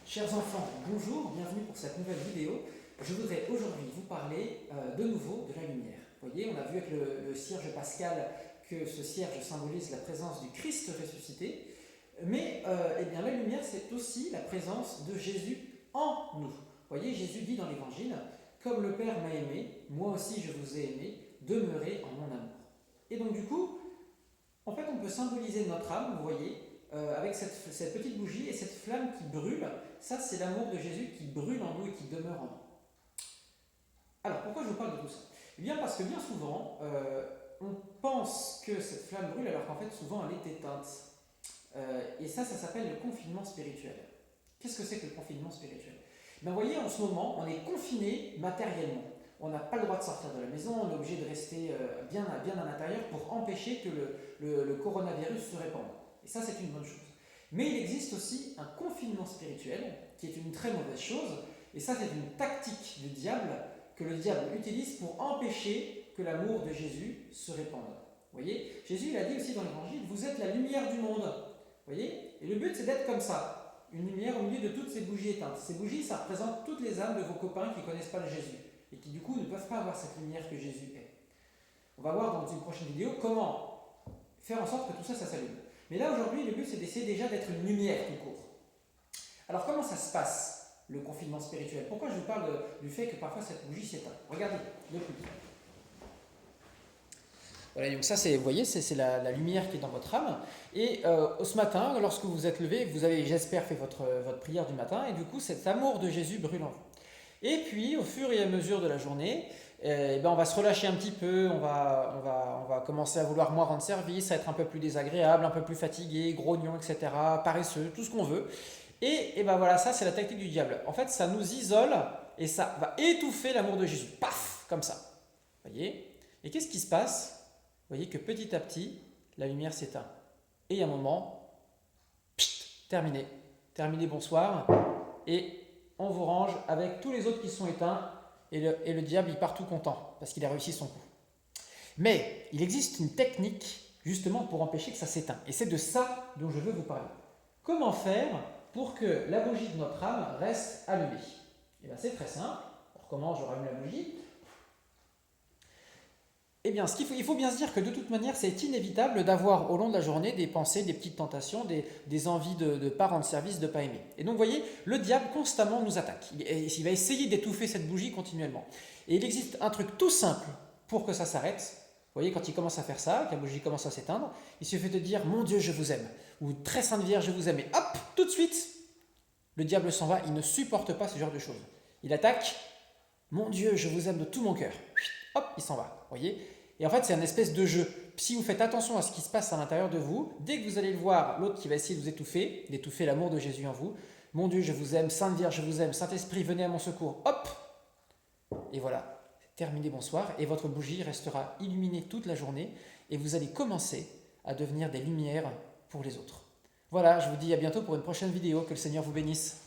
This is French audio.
Chers enfants, bonjour, bienvenue pour cette nouvelle vidéo. Je voudrais aujourd'hui vous parler de nouveau de la lumière. Vous voyez, on a vu avec le cierge pascal que ce cierge symbolise la présence du Christ ressuscité, mais eh bien, la lumière c'est aussi la présence de Jésus en nous. Vous voyez, Jésus dit dans l'Évangile, « Comme le Père m'a aimé, moi aussi je vous ai aimé, demeurez en mon amour. » Et donc du coup, en fait on peut symboliser notre âme, vous voyez, avec cette petite bougie et cette flamme qui brûle, ça c'est l'amour de Jésus qui brûle en nous et qui demeure en nous. Alors pourquoi je vous parle de tout ça? Eh bien parce que bien souvent, on pense que cette flamme brûle alors qu'en fait souvent elle est éteinte. Et ça s'appelle le confinement spirituel. Qu'est-ce que c'est que le confinement spirituel? Ben, vous voyez, en ce moment, on est confiné matériellement. On n'a pas le droit de sortir de la maison, on est obligé de rester bien à l'intérieur pour empêcher que le coronavirus se répande. Et ça, c'est une bonne chose. Mais il existe aussi un confinement spirituel, qui est une très mauvaise chose, et ça, c'est une tactique du diable que le diable utilise pour empêcher que l'amour de Jésus se répande. Vous voyez, Jésus il a dit aussi dans l'Évangile, vous êtes la lumière du monde. Vous voyez, et le but, c'est d'être comme ça, une lumière au milieu de toutes ces bougies éteintes. Ces bougies, ça représente toutes les âmes de vos copains qui ne connaissent pas le Jésus, et qui du coup ne peuvent pas avoir cette lumière que Jésus est. On va voir dans une prochaine vidéo comment faire en sorte que tout ça, ça s'allume. Mais là, aujourd'hui, le but, c'est d'essayer déjà d'être une lumière tout court. Alors, comment ça se passe, le confinement spirituel? Pourquoi je vous parle du fait que parfois cette bougie s'éteint? Regardez, de plus près. Voilà, donc ça, vous voyez, c'est la lumière qui est dans votre âme. Et ce matin, lorsque vous êtes levé, vous avez, j'espère, fait votre prière du matin, et du coup, cet amour de Jésus brûle en vous. Et puis, au fur et à mesure de la journée, on va se relâcher un petit peu, on va commencer à vouloir moins rendre service, à être un peu plus désagréable, un peu plus fatigué, grognon, etc., paresseux, tout ce qu'on veut. Et ben voilà, ça c'est la tactique du diable. En fait, ça nous isole et ça va étouffer l'amour de Jésus. Paf, comme ça. Vous voyez? Et qu'est-ce qui se passe? Vous voyez que petit à petit, la lumière s'éteint. Et il y a un moment, terminé. Terminé, bonsoir. Et on vous range avec tous les autres qui sont éteints. Et le diable, il part tout content parce qu'il a réussi son coup. Mais il existe une technique justement pour empêcher que ça s'éteigne. Et c'est de ça dont je veux vous parler. Comment faire pour que la bougie de notre âme reste allumée? Et bien c'est très simple. On recommence, je rallume la bougie. Eh bien, il faut bien se dire que de toute manière, c'est inévitable d'avoir au long de la journée des pensées, des petites tentations, des envies de ne pas rendre service, de ne pas aimer. Et donc, vous voyez, le diable constamment nous attaque. Il va essayer d'étouffer cette bougie continuellement. Et il existe un truc tout simple pour que ça s'arrête. Vous voyez, quand il commence à faire ça, que la bougie commence à s'éteindre, il suffit de dire « Mon Dieu, je vous aime » ou « Très Sainte Vierge, je vous aime » et hop, tout de suite, le diable s'en va, il ne supporte pas ce genre de choses. Il attaque « Mon Dieu, je vous aime de tout mon cœur » hop, il s'en va. Vous voyez? Et en fait, c'est un espèce de jeu. Si vous faites attention à ce qui se passe à l'intérieur de vous, dès que vous allez le voir, l'autre qui va essayer de vous étouffer, d'étouffer l'amour de Jésus en vous, mon Dieu, je vous aime, Sainte Vierge, je vous aime, Saint-Esprit, venez à mon secours, hop! Et voilà, terminé, bonsoir, et votre bougie restera illuminée toute la journée, et vous allez commencer à devenir des lumières pour les autres. Voilà, je vous dis à bientôt pour une prochaine vidéo, que le Seigneur vous bénisse.